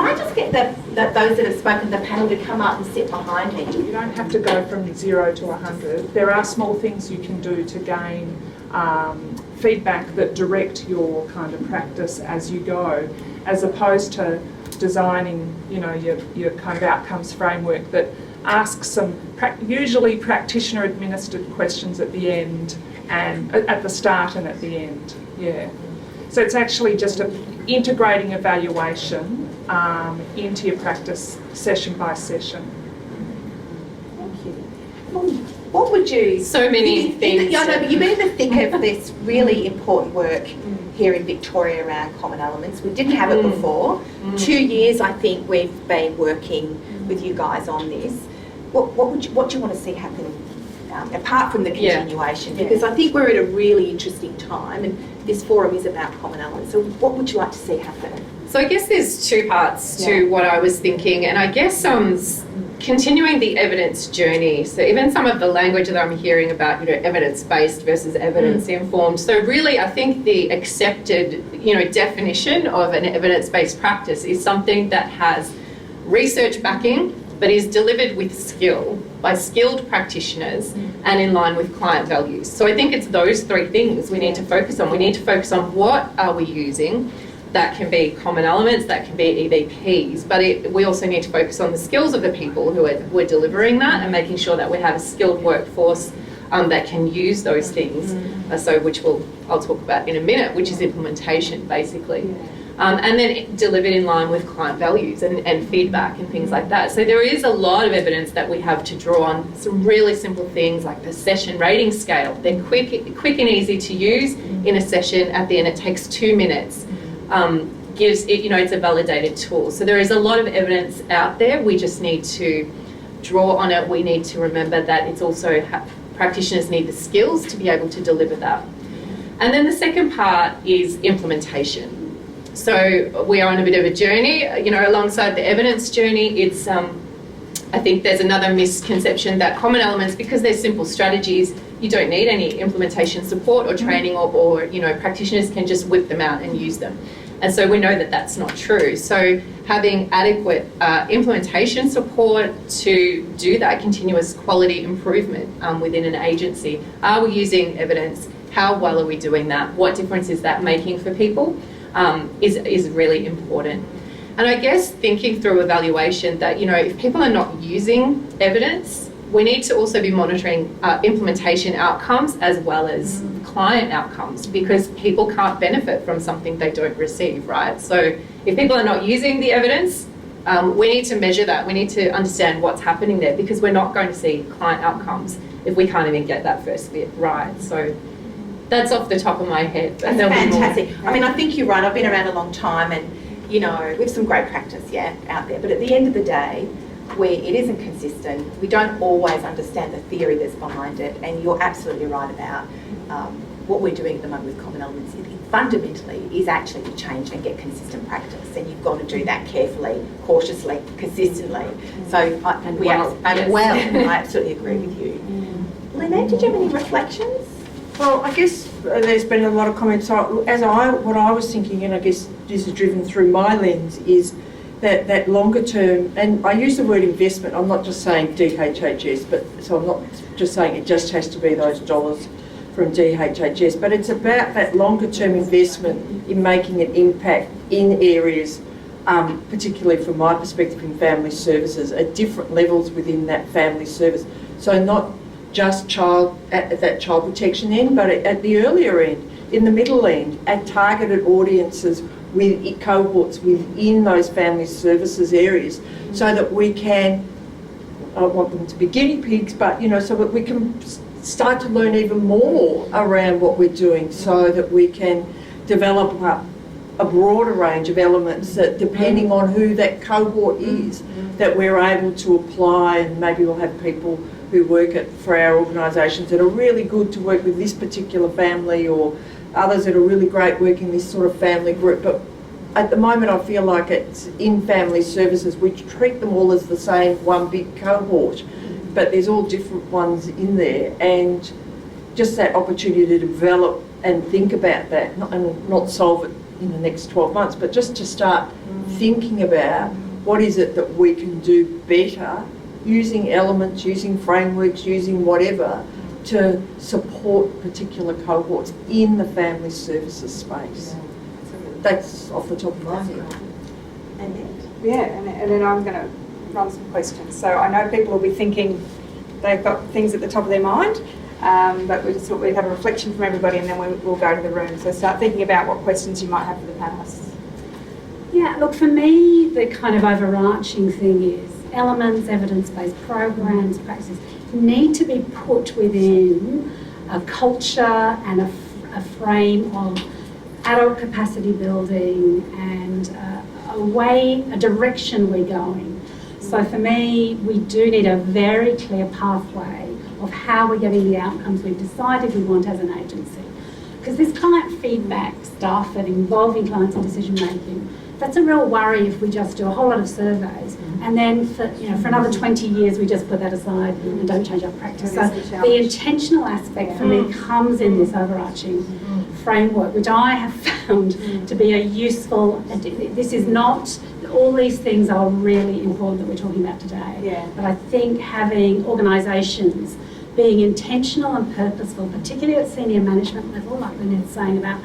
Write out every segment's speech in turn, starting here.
I just get those that have spoken, the panel, to come up and sit behind me? You don't have to go from 0 to 100. There are small things you can do to gain feedback that direct your kind of practice as you go, as opposed to designing, you know, your kind of outcomes framework that asks some usually practitioner administered questions at the end, and at the start and at the end. Yeah. So it's actually just integrating evaluation into your practice session by session. Thank you. What would you... So many things. Yeah, no, but you've been in the thick of this really important work here in Victoria around common elements. We didn't have it before. 2 years, I think, we've been working with you guys on this. What do you want to see happen apart from the continuation? Because I think we're at a really interesting time, and this forum is about common elements. So what would you like to see happen? So I guess there's two parts to what I was thinking, and I guess continuing the evidence journey. So even some of the language that I'm hearing about, you know, evidence-based versus evidence-informed. So really, I think the accepted, you know, definition of an evidence-based practice is something that has research backing, but is delivered with skill by skilled practitioners and in line with client values. So I think it's those three things we need to focus on. We need to focus on what are we using. That can be common elements, that can be EVPs, but we also need to focus on the skills of the people who are delivering that, and making sure that we have a skilled workforce that can use those things, which I'll talk about in a minute, which is implementation basically. And then delivered in line with client values and feedback and things like that. So there is a lot of evidence that we have to draw on. Some really simple things like the session rating scale. They're quick and easy to use in a session. At the end, it takes 2 minutes. Gives it, you know, it's a validated tool. So there is a lot of evidence out there. We just need to draw on it. We need to remember that it's also practitioners need the skills to be able to deliver that. And then the second part is implementation. So we are on a bit of a journey, you know, alongside the evidence journey. It's I think there's another misconception that common elements, because they're simple strategies, you don't need any implementation support or training, or you know, practitioners can just whip them out and use them. And so we know that that's not true. So having adequate implementation support to do that continuous quality improvement within an agency. Are we using evidence? How well are we doing that? What difference is that making for people is really important. And I guess thinking through evaluation that, you know, if people are not using evidence, we need to also be monitoring implementation outcomes as well as client outcomes, because people can't benefit from something they don't receive, right? So if people are not using the evidence, we need to measure that. We need to understand what's happening there, because we're not going to see client outcomes if we can't even get that first bit right. So that's off the top of my head. That's fantastic. I mean, I think you're right. I've been around a long time, and, you know, we have some great practice, out there. But at the end of the day, where it isn't consistent, we don't always understand the theory that's behind it. And you're absolutely right about what we're doing at the moment with common elements. It fundamentally is actually to change and get consistent practice, and you've got to do that carefully, cautiously, consistently. So I absolutely agree with you. Lynette, did you have any reflections? Well, I guess there's been a lot of comments. What I was thinking, and I guess this is driven through my lens, is that longer term, and I use the word investment. I'm not just saying DHHS, so I'm not just saying it just has to be those dollars from DHHS, but it's about that longer term investment in making an impact in areas, particularly from my perspective in family services, at different levels within that family service. So not just at that child protection end, but at the earlier end, in the middle end, at targeted audiences with cohorts within those family services areas, so that we can, I don't want them to be guinea pigs, but, you know, so that we can start to learn even more around what we're doing, so that we can develop a broader range of elements that, depending on who that cohort is, that we're able to apply. And maybe we'll have people who work for our organisations that are really good to work with this particular family, or others that are really great working this sort of family group. But at the moment, I feel like it's in family services, we treat them all as the same one big cohort, but there's all different ones in there, and just that opportunity to develop and think about that, and not solve it in the next 12 months, but just to start thinking about what is it that we can do better using elements, using frameworks, using whatever to support particular cohorts in the family services space. That's off the top of my head. Yeah, and then I'm going to run some questions. So I know people will be thinking they've got things at the top of their mind, but we have a reflection from everybody and then we'll go to the room. So start thinking about what questions you might have for the panellists. Yeah, look, for me, the kind of overarching thing is elements, evidence-based programs, practices need to be put within a culture and a frame of adult capacity building and a direction we're going. So for me, we do need a very clear pathway of how we're getting the outcomes we've decided we want as an agency. Because this client feedback stuff and involving clients in decision making, that's a real worry if we just do a whole lot of surveys and then for another 20 years we just put that aside and don't change our practice. So the intentional aspect for me comes in this overarching framework, which I have found to be a useful, this is not, all these things are really important that we're talking about today. Yeah. But I think having organisations being intentional and purposeful, particularly at senior management level, like Lynette's saying about,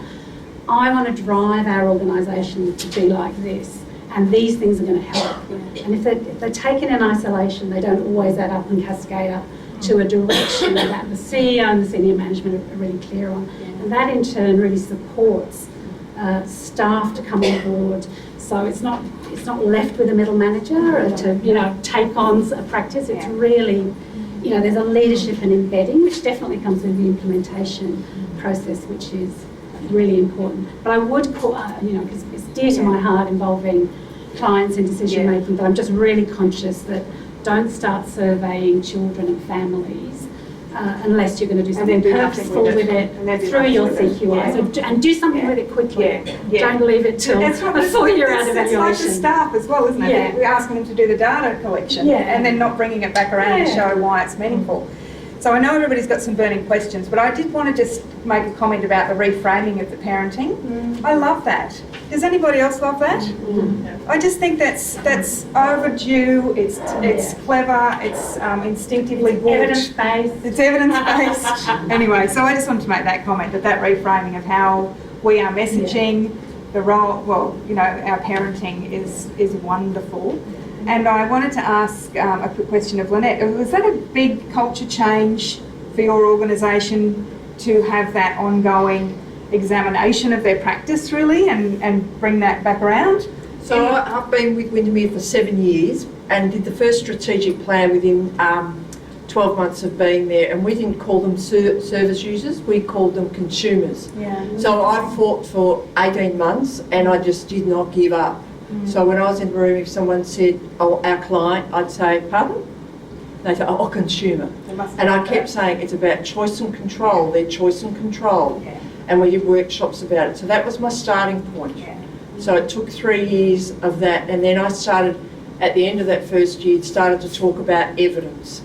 I want to drive our organisation to be like this, and these things are going to help. Yeah. And if they're taken in isolation, they don't always add up and cascade up to a direction that the CEO and the senior management are really clear on. Yeah. And that in turn really supports staff to come on board. So it's not left with a middle manager to take on a practice. It's really, there's a leadership and embedding, which definitely comes with the implementation process, which is really important. But I would call, because it's dear to my heart involving clients in decision making, but I'm just really conscious that don't start surveying children and families unless you're going to do something purposeful with it through your CQI. So, and do something with it quickly. Don't leave it till before you're out of evaluation. It's like the staff as well, isn't it? Yeah. We're asking them to do the data collection and then not bringing it back around to show why it's meaningful. So I know everybody's got some burning questions, but I did want to just make a comment about the reframing of the parenting. I love that. Does anybody else love that? I just think that's overdue. It's clever. It's instinctively good. Evidence-based. It's evidence-based. Anyway, so I just wanted to make that comment, that reframing of how we are messaging the role. Well, our parenting is wonderful. And I wanted to ask a quick question of Lynette. Was that a big culture change for your organisation to have that ongoing examination of their practice really and bring that back around? So I've been with Windermere for 7 years and did the first strategic plan within 12 months of being there, and we didn't call them service users, we called them consumers. Yeah. So I fought for 18 months and I just did not give up. So when I was in the room, if someone said, "Oh, our client," I'd say, "Pardon?" They'd say, "Oh, consumer." And I kept saying, it's about choice and control, their choice and control. Yeah. And we did workshops about it. So that was my starting point. Yeah. So it took 3 years of that. And then I started, at the end of that first year, started to talk about evidence.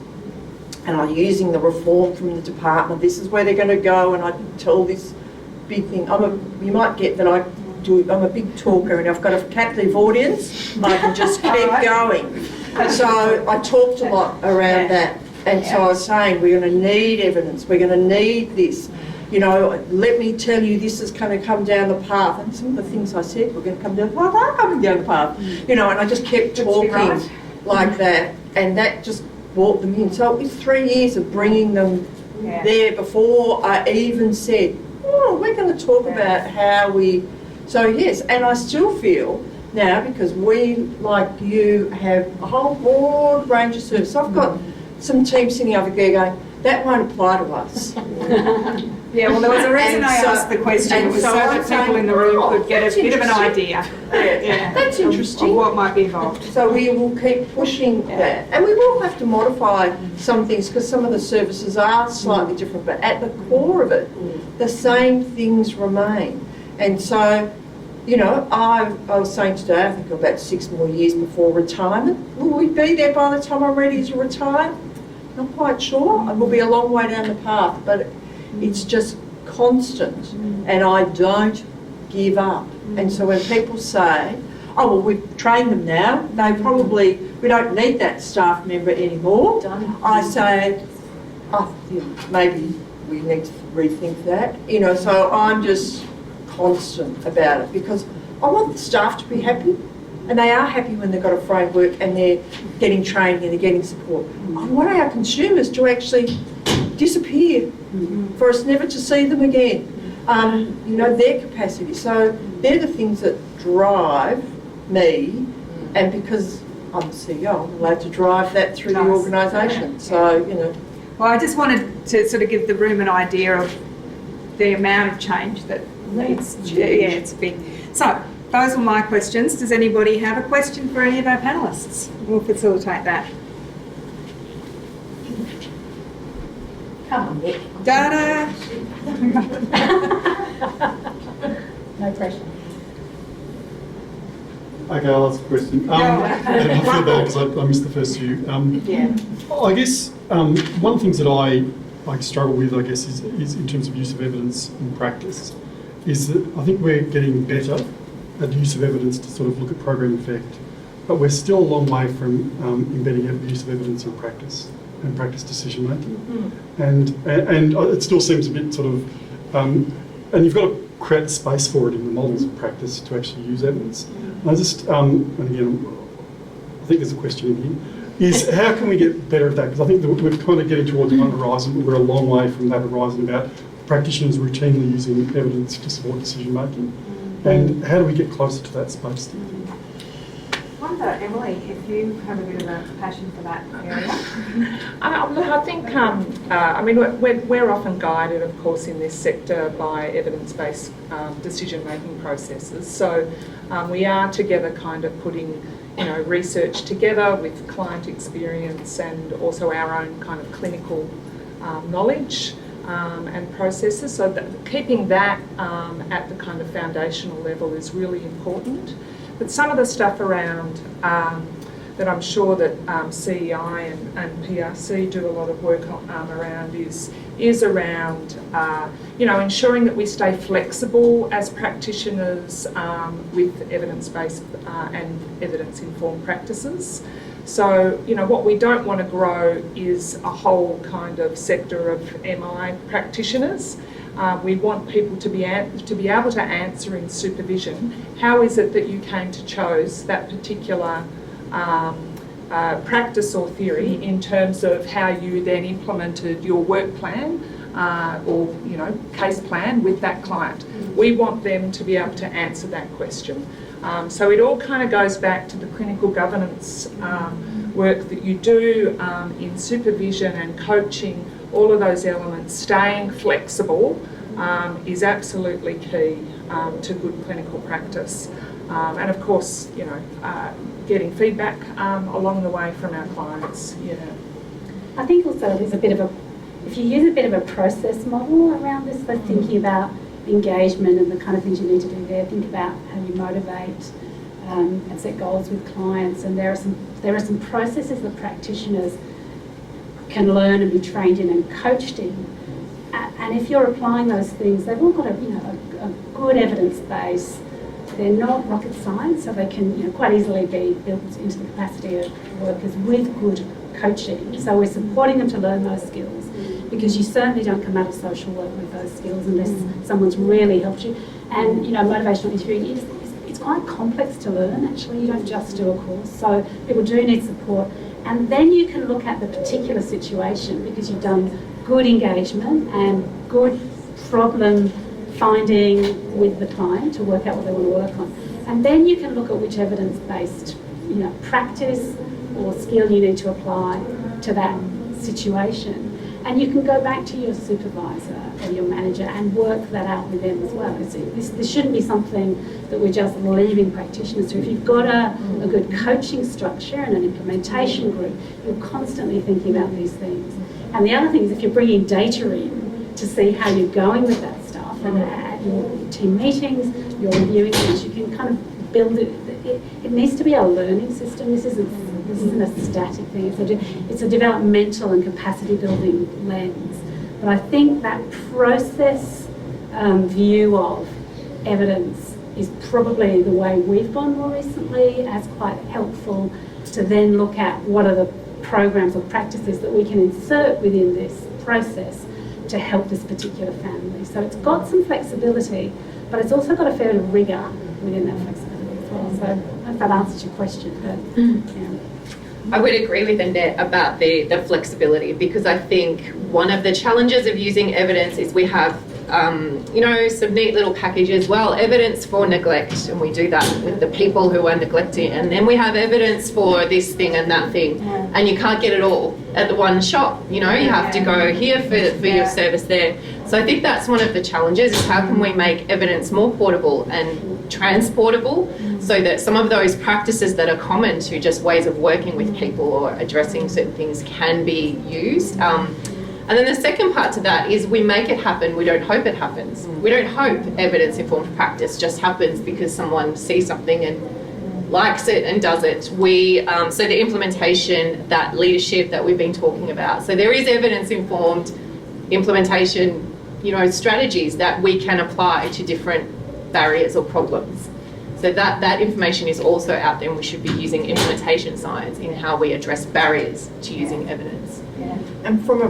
And I'm using the reform from the department. This is where they're going to go. And I tell this big thing. You might get that I'm a big talker and I've got a captive audience. I can just keep going. So I talked a lot around that. And so I was saying, we're going to need evidence. We're going to need this. Let me tell you, this is going to come down the path. And some of the things I said were going to come down the path, are coming down the path. And I just kept talking like that. And that just brought them in. So it was 3 years of bringing them there before I even said, we're going to talk about how we... So yes, and I still feel now, because we, like you, have a whole broad range of services. I've got some teams sitting over there going, that won't apply to us. Yeah, well, there was a reason I asked the question. It was so that people in the room could get a bit of an idea. Yeah, that's interesting. Of what might be involved. So we will keep pushing that. And we will have to modify some things because some of the services are slightly different, but at the core of it, the same things remain. And so, I was saying today, I think about 6 more years before retirement. Will we be there by the time I'm ready to retire? Not quite sure. It will be a long way down the path, but it's just constant. And I don't give up. And so when people say, oh, well, we've trained them now. We don't need that staff member anymore. I say, oh, yeah, maybe we need to rethink that. So I'm just constant about it because I want the staff to be happy. And they are happy when they've got a framework and they're getting training and they're getting support. I want our consumers to actually disappear, for us never to see them again. Their capacity. So they're the things that drive me, and because I'm the CEO, I'm allowed to drive that through the organisation. So, Well, I just wanted to sort of give the room an idea of the amount of change that needs. Yeah, it's big. So, those were my questions. Does anybody have a question for any of our panellists? We'll facilitate that. Come on, Nick. Da-da! No pressure. Okay, I'll ask a question. I feel bad because I missed the first few. I guess one of the things that I struggle with, I guess, is in terms of use of evidence in practice, is that I think we're getting better at the use of evidence to sort of look at program effect, but we're still a long way from embedding the use of evidence in practice and practice decision making. And it still seems a bit sort of, and you've got to create space for it in the models of practice to actually use evidence. And I just, and again, I think there's a question in here, is how can we get better at that? Because I think that we're kind of getting towards one horizon, but we're a long way from that horizon about practitioners routinely using evidence to support decision making. And how do we get closer to that space? I wonder, Emily, if you have a bit of a passion for that area? I think, we're often guided, of course, in this sector by evidence-based decision-making processes. So we are together kind of putting, research together with client experience and also our own kind of clinical knowledge and processes. So keeping that at the kind of foundational level is really important. But some of the stuff around that I'm sure that CEI and PRC do a lot of work around is around ensuring that we stay flexible as practitioners with evidence-based and evidence-informed practices. So, what we don't want to grow is a whole kind of sector of MI practitioners. We want people to be able to answer in supervision, how is it that you came to choose that particular practice or theory in terms of how you then implemented your work plan or case plan with that client. We want them to be able to answer that question. So it all kind of goes back to the clinical governance work that you do in supervision and coaching. All of those elements, staying flexible is absolutely key to good clinical practice. And of course, getting feedback along the way from our clients. I think also there's if you use a bit of a process model around this, so thinking about engagement and the kind of things you need to do there, think about how you motivate and set goals with clients. And there are some processes that practitioners can learn and be trained in and coached in. And if you're applying those things, they've all got a good evidence base. They're not rocket science, so they can quite easily be built into the capacity of workers with good coaching. So we're supporting them to learn those skills, because you certainly don't come out of social work with those skills unless someone's really helped you. And motivational interviewing it's quite complex to learn. Actually, you don't just do a course, so people do need support. And then you can look at the particular situation, because you've done good engagement and good problem finding with the client to work out what they want to work on. And then you can look at which evidence-based practice or skill you need to apply to that situation. And you can go back to your supervisor or your manager and work that out with them as well. This shouldn't be something that we're just leaving practitioners to. If you've got a good coaching structure and an implementation group, you're constantly thinking about these things. And the other thing is, if you're bringing data in to see how you're going with that stuff, and at your team meetings, you're reviewing things, you can kind of build it. It needs to be a learning system. This isn't a static thing. It's a developmental and capacity building lens. But I think that process view of evidence is probably the way we've gone more recently, as quite helpful to then look at what are the programs or practices that we can insert within this process to help this particular family. So it's got some flexibility, but it's also got a fair bit of rigour within that flexibility as well. So I don't know if that answers your question, but yeah. I would agree with Annette about the flexibility, because I think one of the challenges of using evidence is we have, some neat little packages. Well, evidence for neglect, and we do that with the people who are neglecting, and then we have evidence for this thing and that thing, and you can't get it all at the one shop. You have to go here for your service there. So I think that's one of the challenges, is how can we make evidence more portable and transportable, so that some of those practices that are common to just ways of working with people or addressing certain things can be used. And then the second part to that is we make it happen, we don't hope it happens. We don't hope evidence-informed practice just happens because someone sees something and likes it and does it. So the implementation, that leadership that we've been talking about. So there is evidence-informed implementation, strategies that we can apply to different barriers or problems. So that information is also out there, and we should be using implementation science in how we address barriers to using evidence. And from a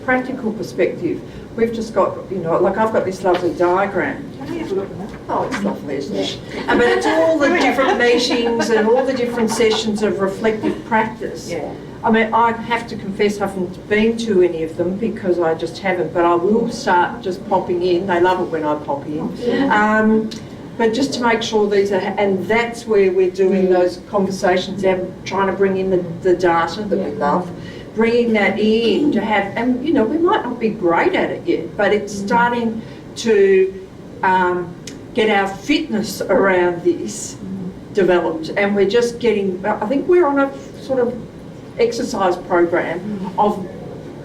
practical perspective, we've just got, like I've got this lovely diagram. Can we have a look at that? Oh, it's lovely, isn't it? But it's all the different meetings and all the different sessions of reflective practice. Yeah. I mean, I have to confess I haven't been to any of them because I just haven't, but I will start just popping in. They love it when I pop in. But just to make sure these are, and that's where we're doing those conversations and trying to bring in the data that we love, bringing that in to have, and we might not be great at it yet, but it's starting to get our fitness around this developed, and we're just getting, I think we're on a sort of exercise program of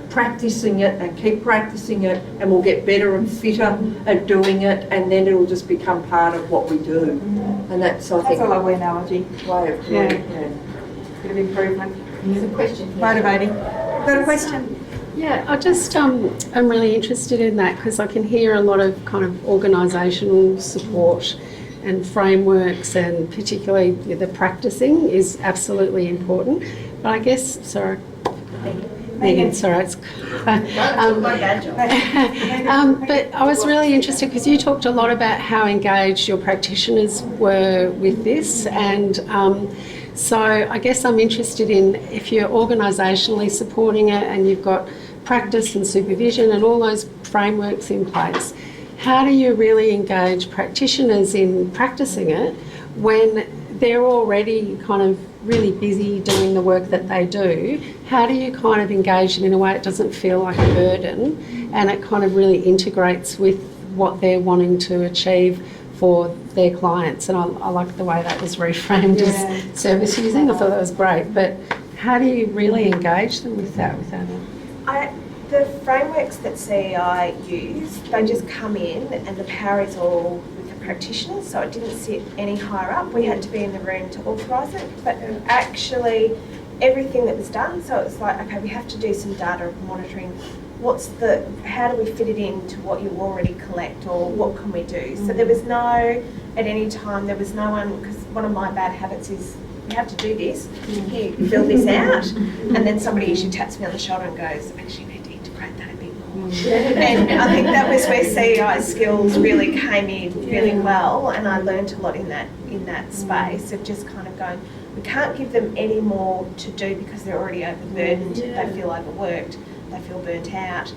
practicing it and keep practicing it, and we'll get better and fitter at doing it, and then it'll just become part of what we do. And that's, I think, That's a lovely analogy. way of doing it. Bit of improvement. There's a question. Motivating. Got a question? Yeah, I just I'm really interested in that, because I can hear a lot of kind of organisational support and frameworks, and particularly the practicing is absolutely important. But I guess, sorry, Megan, sorry, it's but I was really interested because you talked a lot about how engaged your practitioners were with this, and so I guess I'm interested in, if you're organisationally supporting it and you've got practice and supervision and all those frameworks in place, how do you really engage practitioners in practicing it when they're already kind of really busy doing the work that they do? How do you kind of engage them in a way it doesn't feel like a burden, and it kind of really integrates with what they're wanting to achieve for their clients? And I like the way that was reframed as service using. I thought that was great. But how do you really engage them with that without it? The frameworks that CEI use, they just come in and the power is all with the practitioners, so it didn't sit any higher up. We had to be in the room to authorise it, but actually everything that was done, so it's like, okay, we have to do some data monitoring. How do we fit it into what you already collect, or what can we do? So there was at any time, there was no one, because one of my bad habits is, you have to do this, here, fill this out, and then somebody usually taps me on the shoulder and goes, actually, you need to integrate that a bit more. And I think that was where CEI's skills really came in really well, and I learned a lot in that space of just kind of going, we can't give them any more to do because they're already overburdened, they feel overworked, they feel burnt out,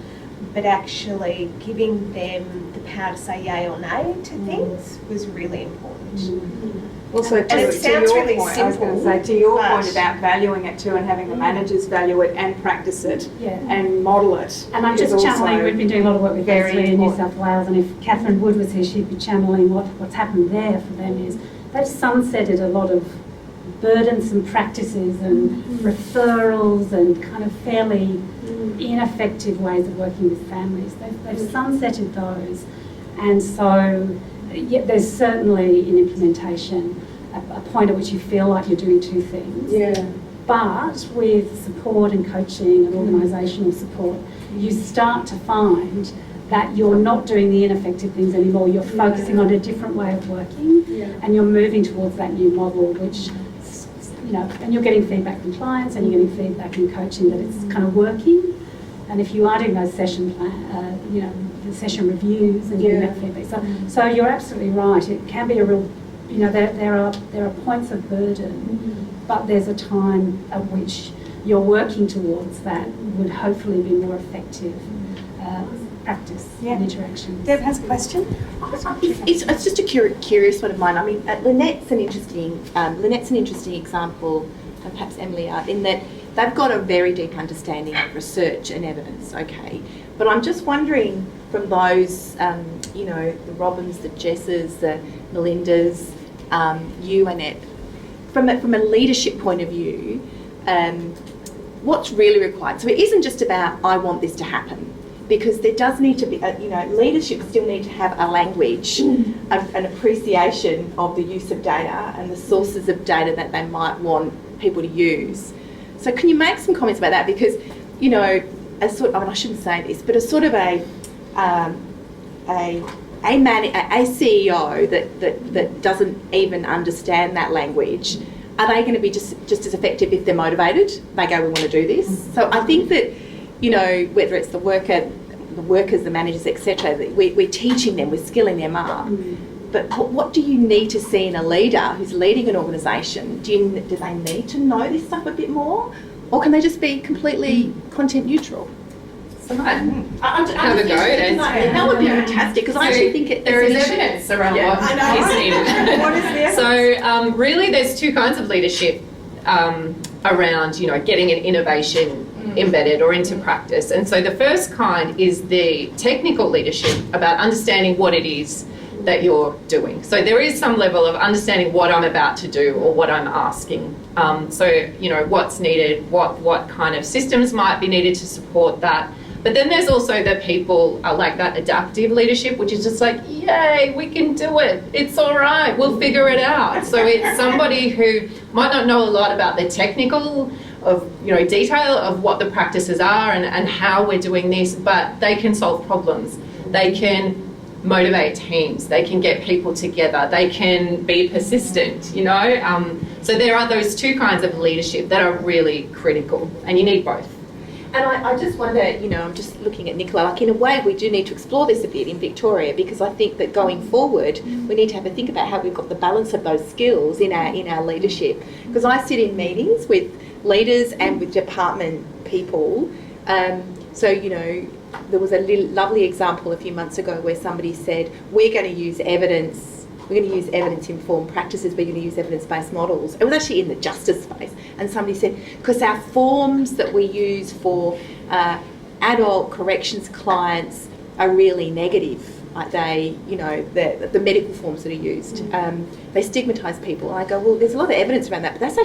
but actually giving them the power to say yay or nay to things was really important. Also, And it sounds really point, I was going to simple, say, to your but- point about valuing it too, and having the managers value it and practice it Yeah. and model it. And I'm is just channeling, also we've been doing a lot of work with very Leslie in New important. South Wales, and if Catherine Wood was here, she'd be channeling what's happened there for them is they've sunsetted a lot of burdensome practices and referrals and kind of fairly ineffective ways of working with families. They've sunsetted those, and so there's certainly in implementation a point at which you feel like you're doing two things. Yeah. But with support and coaching and organisational support, you start to find that you're not doing the ineffective things anymore. You're focusing on a different way of working, and you're moving towards that new model, which, you know, and you're getting feedback from clients, and you're getting feedback in coaching that it's kind of working. And if you are doing those session you know, the session reviews and getting that feedback, so you're absolutely right. It can be a real, you know, there are points of burden, but there's a time at which you're working towards that would hopefully be more effective practice and interaction. Deb has a question. It's just a curious one of mine. I mean, Lynette's an interesting example, and perhaps Emily are, in that they've got a very deep understanding of research and evidence, okay. But I'm just wondering from those, you know, the Robins, the Jesses, the Melindas, you, Annette, from a leadership point of view, what's really required? So it isn't just about, I want this to happen, because there does need to be, you know, leadership still need to have a language, an appreciation of the use of data and the sources of data that they might want people to use. So can you make some comments about that? Because, you know, I mean, I shouldn't say this, but a sort of a CEO that doesn't even understand that language, are they going to be just as effective if they're motivated? They go, we want to do this. So I think that, you know, whether it's the workers, the managers, etc., we're teaching them, we're skilling them up. But what do you need to see in a leader who's leading an organisation? Do they need to know this stuff a bit more? Or can they just be completely content neutral? Have a go at it. That would be fantastic, because I actually think there is evidence around what is needed. What is the So really there's two kinds of leadership around, you know, getting an innovation embedded or into practice. And so the first kind is the technical leadership about understanding what it is that you're doing. So there is some level of understanding what I'm about to do or what I'm asking. So, you know, what's needed, what kind of systems might be needed to support that. But then there's also the people like that adaptive leadership, which is just like, yay, we can do it. It's all right. We'll figure it out. So it's somebody who might not know a lot about the technical of, you know, detail of what the practices are and how we're doing this, but they can solve problems. They can motivate teams. They can get people together. They can be persistent, you know. So there are those two kinds of leadership that are really critical, and you need both. And I just wonder, you know, I'm just looking at Nicola, like in a way we do need to explore this a bit in Victoria, because I think that going forward we need to have a think about how we've got the balance of those skills in our leadership. Because I sit in meetings with leaders and with department people, so, you know, there was a lovely example a few months ago where somebody said, we're going to use evidence-informed practices, we're going to use evidence-based models. It was actually in the justice space. And somebody said, because our forms that we use for adult corrections clients are really negative. Like they, you know, the medical forms that are used, they stigmatise people. And I go, well, there's a lot of evidence around that, but that's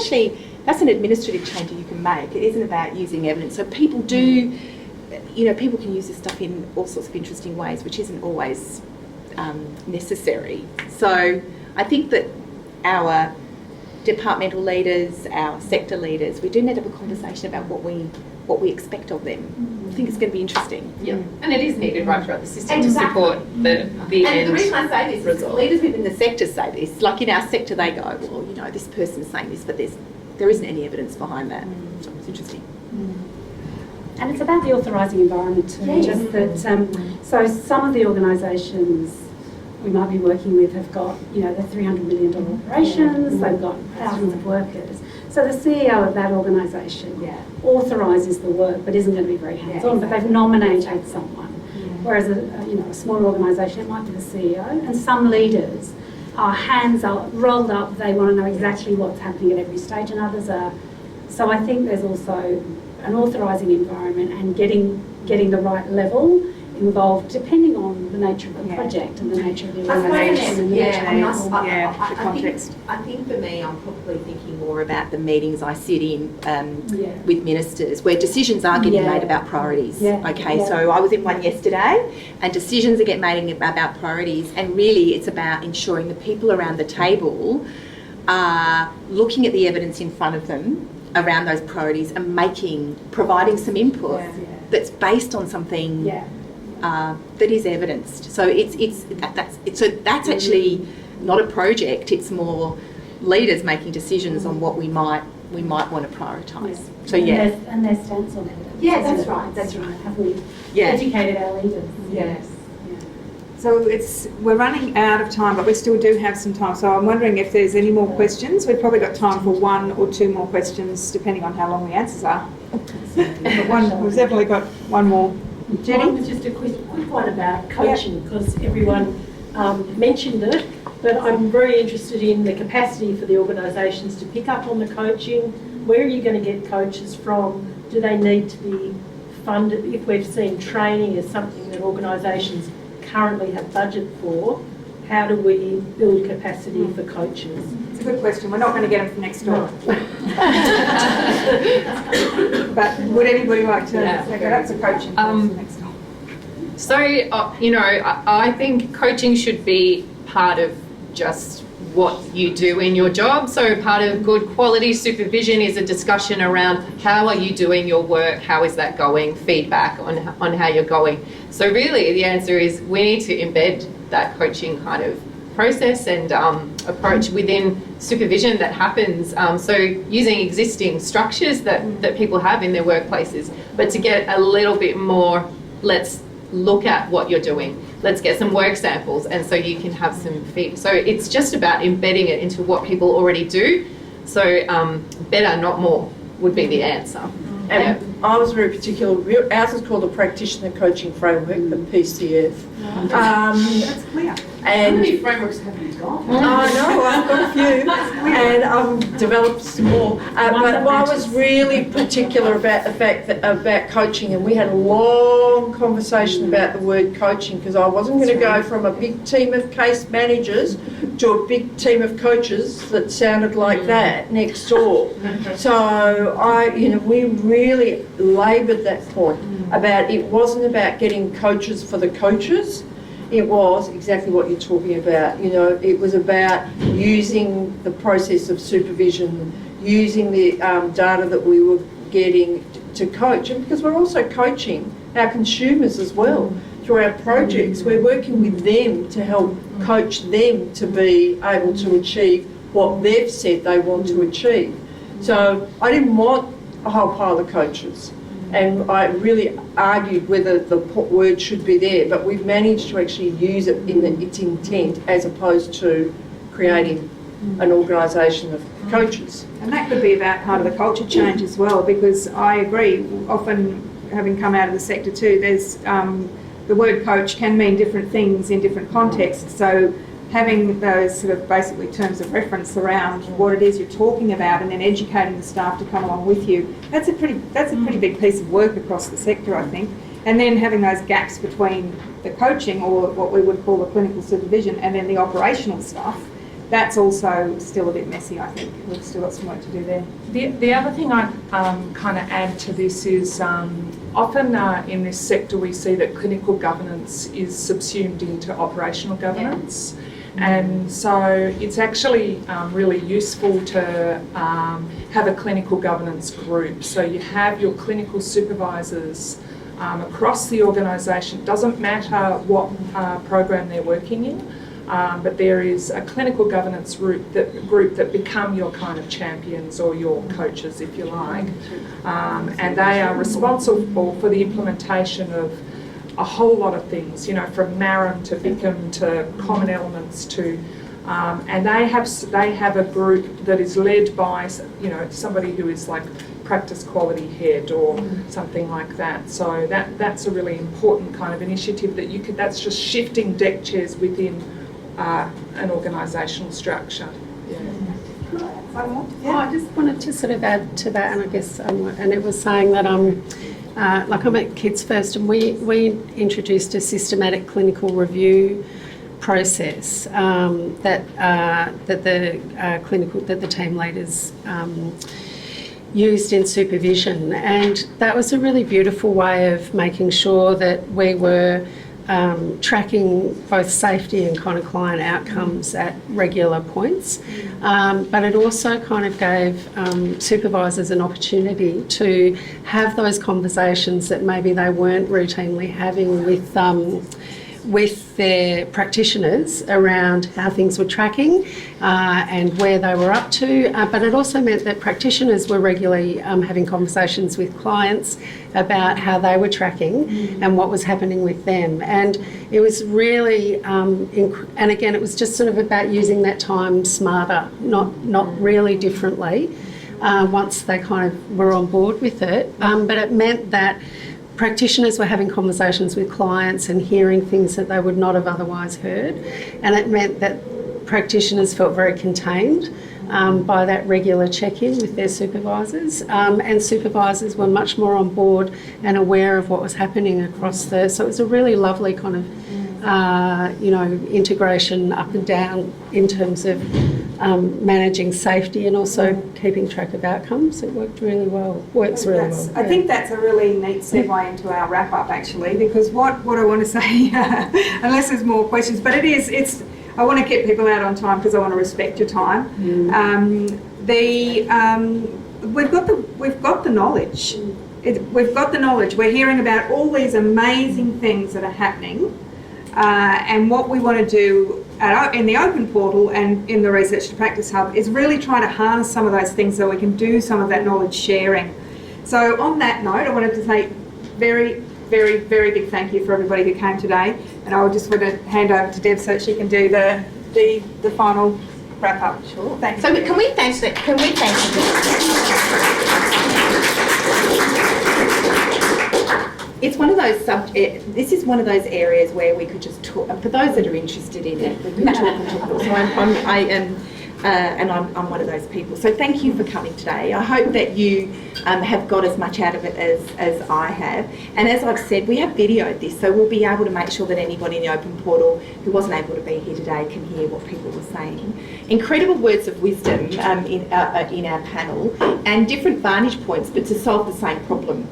an administrative change that you can make. It isn't about using evidence. So people do, you know, people can use this stuff in all sorts of interesting ways, which isn't always necessary. So I think that our departmental leaders, our sector leaders, we do need to have a conversation about what we expect of them. I think it's going to be interesting. Yeah, and it is needed right throughout the system to support the and end the reason I say this is result. leaders within the sector say this. Like in our sector, they go, well, you know, this person's saying this, but there isn't any evidence behind that. So it's interesting. And it's about the authorising environment too. Yes. Just that, so some of the organisations we might be working with have got, you know, the $300 million operations, they've got thousands of workers. So the CEO of that organisation authorises the work but isn't going to be very hands-on, but they've nominated someone. Whereas a smaller organisation, it might be the CEO, and some leaders are hands up, rolled up, they want to know exactly what's happening at every stage, and others are. So I think there's also an authorising environment and getting the right level involved, depending on the nature of the project and the nature of the organisation and the nature of the context. I think for me, I'm probably thinking more about the meetings I sit in with ministers, where decisions are getting made about priorities. So I was in one yesterday, and decisions are getting made about priorities, and really it's about ensuring the people around the table are looking at the evidence in front of them around those priorities and providing some input that's based on something that is evidenced. So that's actually not a project. It's more leaders making decisions on what we might want to prioritise. So And their stance on evidence. Yeah, that's right. Have we educated our leaders? Yes. So we're running out of time, but we still do have some time. So I'm wondering if there's any more questions. We've probably got time for 1 or 2 more questions, depending on how long the answers are. But we've definitely got one more. Jenny? Mine was just a quick one about coaching, because everyone mentioned it, but I'm very interested in the capacity for the organisations to pick up on the coaching. Where are you going to get coaches from? Do they need to be funded? If we've seen training as something that organisations currently have budget for, how do we build capacity for coaches? It's a good question. We're not going to get them from next door. But would anybody like to say that's a coaching from next door? So, I think coaching should be part of just what you do in your job. So part of good quality supervision is a discussion around how are you doing your work, how is that going, feedback on how you're going. So really the answer is we need to embed that coaching kind of process and approach within supervision that happens. So using existing structures that people have in their workplaces, but to get a little bit more, let's look at what you're doing. Let's get some work samples, and so you can have some feedback. So it's just about embedding it into what people already do. So better, not more, would be the answer. And I was very particular. Ours is called the Practitioner Coaching Framework, the PCF. That's clear. And How many frameworks have you got? I know, I've got a few, and I've developed some more. But I was really particular about the fact that about coaching, and we had a long conversation about the word coaching, because I wasn't going to go from a big team of case managers to a big team of coaches that sounded like that next door. So we really laboured that point about it wasn't about getting coaches for the coaches. It was exactly what you're talking about. It was about using the process of supervision, using the data that we were getting to coach. And because we're also coaching our consumers as well through our projects, we're working with them to help coach them to be able to achieve what they've said they want to achieve. So I didn't want a whole pile of coaches. And I really argued whether the word should be there, but we've managed to actually use it in its intent as opposed to creating an organisation of coaches. And that could be about part of the culture change as well, because I agree, often having come out of the sector too, there's the word coach can mean different things in different contexts. So having those sort of basically terms of reference around what it is you're talking about, and then educating the staff to come along with you, that's a pretty big piece of work across the sector, I think. And then having those gaps between the coaching, or what we would call the clinical supervision, and then the operational stuff, that's also still a bit messy, I think. We've still got some work to do there. The other thing I'd kind of add to this is often in this sector we see that clinical governance is subsumed into operational governance. Yeah. And so it's actually really useful to have a clinical governance group. So you have your clinical supervisors across the organisation. It doesn't matter what program they're working in, but there is a clinical governance group that become your kind of champions or your coaches, if you like. And they are responsible for the implementation of a whole lot of things, from MARAM to BICM to Common Elements to, and they have a group that is led by, somebody who is like practice quality head or something like that. So that's a really important kind of initiative that's just shifting deck chairs within an organisational structure. I just wanted to sort of add to that, and I guess, and it was saying that like I'm at Kids First, and we introduced a systematic clinical review process that the team leaders used in supervision, and that was a really beautiful way of making sure that we were tracking both safety and kind of client outcomes at regular points. But it also kind of gave supervisors an opportunity to have those conversations that maybe they weren't routinely having with their practitioners around how things were tracking and where they were up to. But it also meant that practitioners were regularly having conversations with clients about how they were tracking and what was happening with them. And it was really, and again, it was just sort of about using that time smarter, not really differently, once they kind of were on board with it. But it meant that practitioners were having conversations with clients and hearing things that they would not have otherwise heard. And it meant that practitioners felt very contained by that regular check-in with their supervisors. And supervisors were much more on board and aware of what was happening across so it was a really lovely kind of, integration up and down in terms of managing safety and also keeping track of outcomes. It works really well. I think that's a really neat segue into our wrap up actually, because what I want to say, unless there's more questions, but I want to get people out on time because I want to respect your time. We've got the knowledge. We've got the knowledge. We're hearing about all these amazing things that are happening, and what we want to do in the open portal and in the Research to Practice Hub is really try to harness some of those things so we can do some of that knowledge sharing. So on that note, I wanted to say very, very, very big thank you for everybody who came today, and I just want to hand over to Deb so she can do the final wrap up. Sure. Thanks. So can we thank them? It's one of those this is one of those areas where we could just talk, and for those that are interested in it, we could talk and talk. So I'm one of those people. So thank you for coming today. I hope that you have got as much out of it as I have. And as I've said, we have videoed this, so we'll be able to make sure that anybody in the open portal who wasn't able to be here today can hear what people were saying. Incredible words of wisdom in our panel, and different vantage points, but to solve the same problem.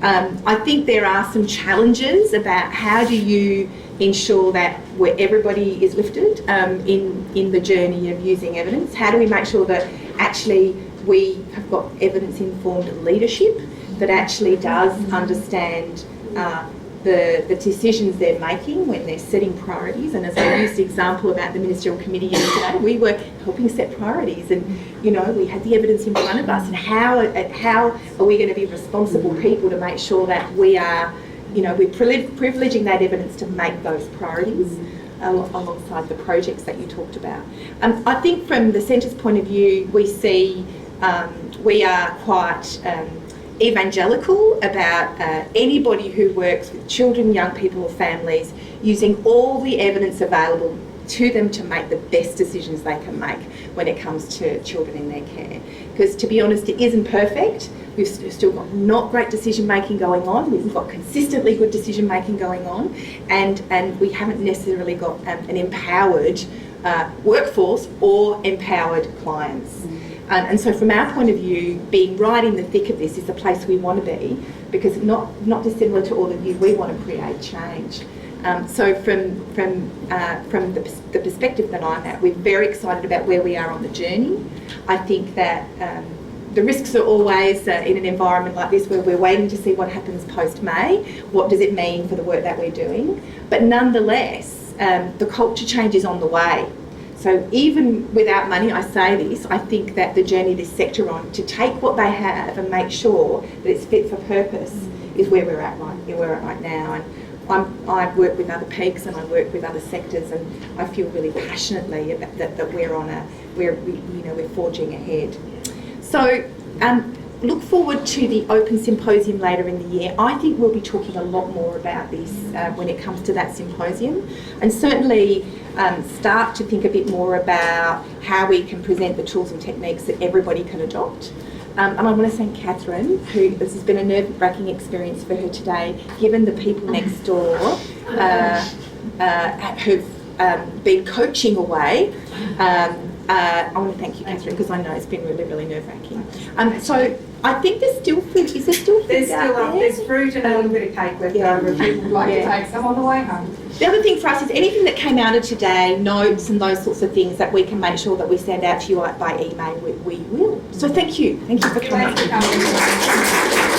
I think there are some challenges about how do you ensure that where everybody is lifted in the journey of using evidence. How do we make sure that actually we have got evidence-informed leadership that actually does understand the decisions they're making when they're setting priorities? And as I used the example about the Ministerial Committee yesterday, we were helping set priorities, and we had the evidence in front of us, and how are we going to be responsible people to make sure that we are, we're privileging that evidence to make those priorities alongside the projects that you talked about. I think from the Centre's point of view, we see we are quite evangelical about anybody who works with children, young people or families using all the evidence available to them to make the best decisions they can make when it comes to children in their care. Because to be honest, it isn't perfect. We've still got not great decision making going on. We've got consistently good decision making going on, and we haven't necessarily got an empowered workforce or empowered clients. And so from our point of view, being right in the thick of this is the place we want to be, because not dissimilar to all of you, we want to create change. So from the perspective that I'm at, we're very excited about where we are on the journey. I think that the risks are always in an environment like this where we're waiting to see what happens post-May. What does it mean for the work that we're doing? But nonetheless, the culture change is on the way. So even without money, I say this, I think that the journey this sector on to take what they have and make sure that it's fit for purpose is where we're at right now. And I work with other peaks and I work with other sectors, and I feel really passionately about that we're forging ahead. So look forward to the Open Symposium later in the year. I think we'll be talking a lot more about this when it comes to that symposium, and certainly start to think a bit more about how we can present the tools and techniques that everybody can adopt. And I want to thank Catherine, who this has been a nerve-wracking experience for her today, given the people next door who've been coaching away I want to thank you, Catherine, because I know it's been really, really nerve-wracking. So I think there's still food. Is there still food There's out still there? there's fruit and a little bit of cake left over if people would like to take some on the way home. The other thing for us is anything that came out of today, notes and those sorts of things that we can make sure that we send out to you by email, we will. So thank you. Thank you for coming. Thanks for coming.